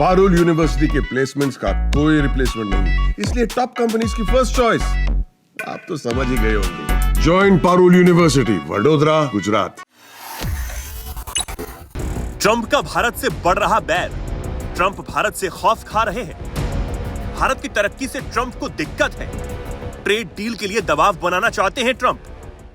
Parul university के placements का कोई रिप्लेसमेंट नहीं, इसलिए टॉप कंपनीज की फर्स्ट चॉइस। आप तो समझ ही गए होंगे। Join Parul university, Vadodara, Gujarat. Trump का भारत से बढ़ रहा बैर। ट्रंप भारत से खौफ खा रहे हैं। भारत की तरक्की से ट्रंप को दिक्कत है। ट्रेड डील के लिए दबाव बनाना चाहते हैं ट्रंप।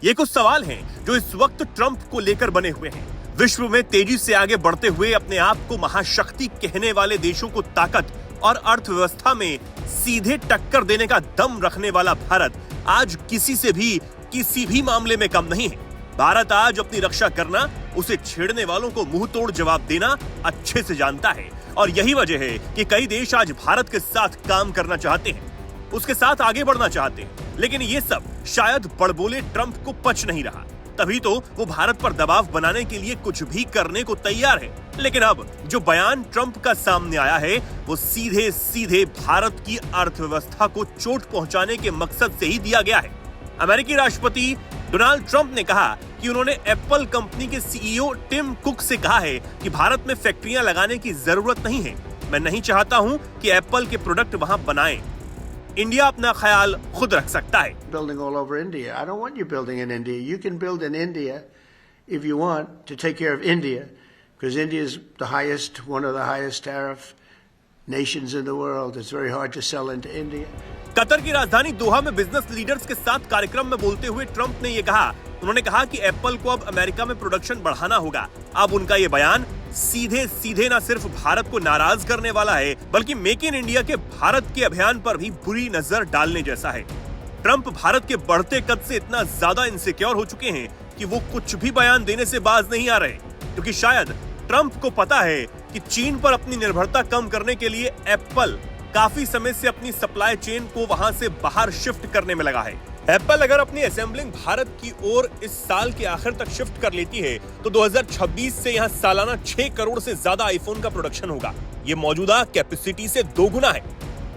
ये कुछ सवाल हैं जो इस वक्त ट्रंप को लेकर बने हुए हैं। विश्व में तेजी से आगे बढ़ते हुए अपने आप को महाशक्ति कहने वाले देशों को ताकत और अर्थव्यवस्था में सीधे टक्कर देने का दम रखने वाला भारत आज किसी से भी किसी भी मामले में कम नहीं है। भारत आज अपनी रक्षा करना, उसे छेड़ने वालों को मुंह तोड़ जवाब देना अच्छे से जानता है और यही वजह है कि कई देश आज भारत के साथ काम करना चाहते हैं, उसके साथ आगे बढ़ना चाहते हैं। लेकिन ये सब शायद बड़बोले ट्रंप को पच नहीं रहा, तभी तो वो भारत पर दबाव बनाने के लिए कुछ भी करने को तैयार है। लेकिन अब जो बयान ट्रंप का सामने आया है वो सीधे सीधे भारत की अर्थव्यवस्था को चोट पहुंचाने के मकसद से ही दिया गया है। अमेरिकी राष्ट्रपति डोनाल्ड ट्रंप ने कहा कि उन्होंने एप्पल कंपनी के सीईओ टिम कुक से कहा है कि भारत में फैक्ट्रियां लगाने की जरूरत नहीं है। मैं नहीं चाहता हूं कि एप्पल के प्रोडक्ट वहां बनाएं। इंडिया अपना ख्याल खुद रख सकता है। Building all over India. I don't want you building in India. You can build in India if you want to take care of India, because India is the highest, one of the highest tariff nations in the world. It's very hard to sell into India. Qatar की राजधानी दोहा में business leaders के साथ कार्यक्रम में बोलते हुए Trump ने ये कहा। उन्होंने कहा कि एप्पल को अब अमेरिका में प्रोडक्शन बढ़ाना होगा। अब उनका ये बयान सीधे सीधे न सिर्फ भारत को नाराज करने वाला है, बल्कि मेक इन इंडिया के भारत के अभियान पर भी बुरी नजर डालने जैसा है। ट्रंप भारत के बढ़ते कद से इतना ज्यादा इनसिक्योर हो चुके हैं कि वो कुछ भी बयान देने से बाज नहीं आ रहे, क्योंकि शायद ट्रंप को पता है कि चीन पर अपनी निर्भरता कम करने के लिए एप्पल काफी समय से अपनी सप्लाई चेन को वहां से बाहर शिफ्ट करने में लगा है। एप्पल अगर अपनी असेंबलिंग भारत की ओर इस साल के आखिर तक शिफ्ट कर लेती है तो 2026 से यहाँ सालाना 6 करोड़ से ज्यादा आईफोन का प्रोडक्शन होगा। ये मौजूदा कैपेसिटी से 2 गुना है।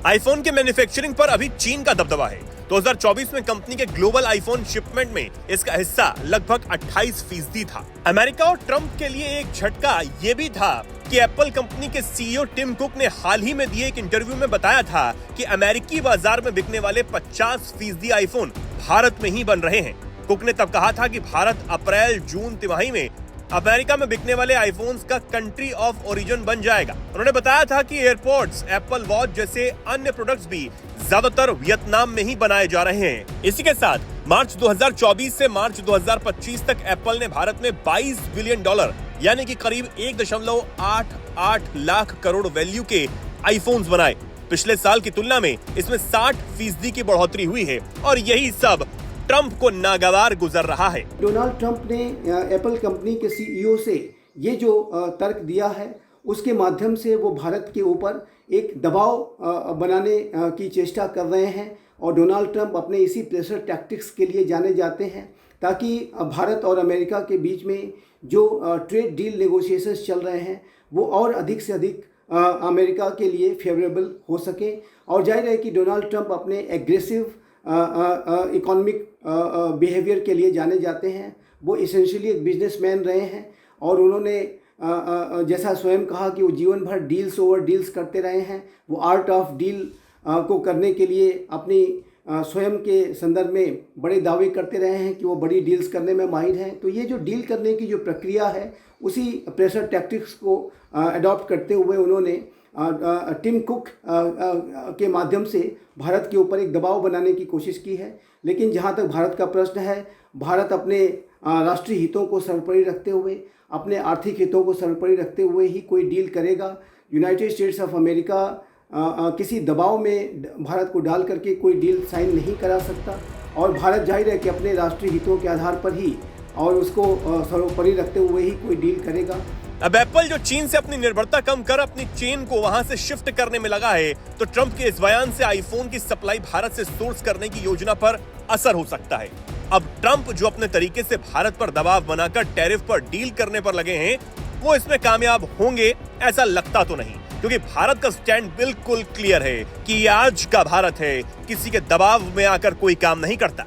आईफोन के मैन्युफैक्चरिंग पर अभी चीन का दबदबा है। 2024 में कंपनी के ग्लोबल आईफोन शिपमेंट में इसका हिस्सा लगभग 28% था। अमेरिका और ट्रंप के लिए एक झटका ये भी था कि एप्पल कंपनी के सीईओ टिम कुक ने हाल ही में दिए एक इंटरव्यू में बताया था कि अमेरिकी बाजार में बिकने वाले 50% आईफोन भारत में ही बन रहे हैं। कुक ने तब कहा था कि भारत अप्रैल-जून तिमाही में अमेरिका में बिकने वाले आईफोन्स का कंट्री ऑफ ओरिजिन बन जाएगा। उन्होंने बताया था कि एयरपोर्ट्स, एप्पल वॉच जैसे अन्य प्रोडक्ट्स भी ज्यादातर वियतनाम में ही बनाए जा रहे हैं। इसी के साथ मार्च 2024 से मार्च 2025 तक एप्पल ने भारत में $22 बिलियन यानी कि करीब 1.88 लाख करोड़ वैल्यू के आईफोन्स बनाए। पिछले साल की तुलना में इसमें 60% की बढ़ोतरी हुई है और यही सब ट्रंप को नागवार गुजर रहा है। डोनाल्ड ट्रंप ने एप्पल कंपनी के सीईओ से ये जो तर्क दिया है उसके माध्यम से वो भारत के ऊपर एक दबाव बनाने की चेष्टा कर रहे हैं और डोनाल्ड ट्रंप अपने इसी प्रेशर टैक्टिक्स के लिए जाने जाते हैं ताकि भारत और अमेरिका के बीच में जो ट्रेड डील नेगोशिएशंस चल रहे हैं वो और अधिक से अधिक अमेरिका के लिए फेवरेबल हो सके। और जाहिर है कि डोनाल्ड ट्रंप अपने एग्रेसिव इकोनॉमिक बिहेवियर के लिए जाने जाते हैं। वो इसेंशियली एक बिजनेसमैन रहे हैं और उन्होंने जैसा स्वयं कहा कि वो जीवन भर डील्स ओवर डील्स करते रहे हैं। वो आर्ट ऑफ डील को करने के लिए अपनी स्वयं के संदर्भ में बड़े दावे करते रहे हैं कि वो बड़ी डील्स करने में माहिर हैं। तो ये जो डील करने की जो प्रक्रिया है उसी प्रेशर टैक्टिक्स को अडॉप्ट करते हुए उन्होंने टिम कुक के माध्यम से भारत के ऊपर एक दबाव बनाने की कोशिश की है। लेकिन जहाँ तक भारत का प्रश्न है, भारत अपने राष्ट्रीय हितों को सर्वोपरि रखते हुए, अपने आर्थिक हितों को सर्वोपरि रखते हुए ही कोई डील करेगा। यूनाइटेड स्टेट्स ऑफ अमेरिका किसी दबाव में भारत को डाल करके कोई डील साइन नहीं करा सकता और भारत जाहिर है कि अपने राष्ट्रीय हितों के आधार पर ही और उसको सर्वोपरि रखते हुए ही कोई डील करेगा। अब एप्पल जो चीन से अपनी निर्भरता कम कर अपनी चेन को वहां से शिफ्ट करने में लगा है, तो ट्रंप के इस बयान से आईफोन की सप्लाई भारत से सोर्स करने की योजना पर असर हो सकता है। अब ट्रंप जो अपने तरीके से भारत पर दबाव बनाकर टैरिफ पर डील करने पर लगे हैं, वो इसमें कामयाब होंगे ऐसा लगता तो नहीं, क्योंकि भारत का स्टैंड बिल्कुल क्लियर है कि आज का भारत है, किसी के दबाव में आकर कोई काम नहीं करता।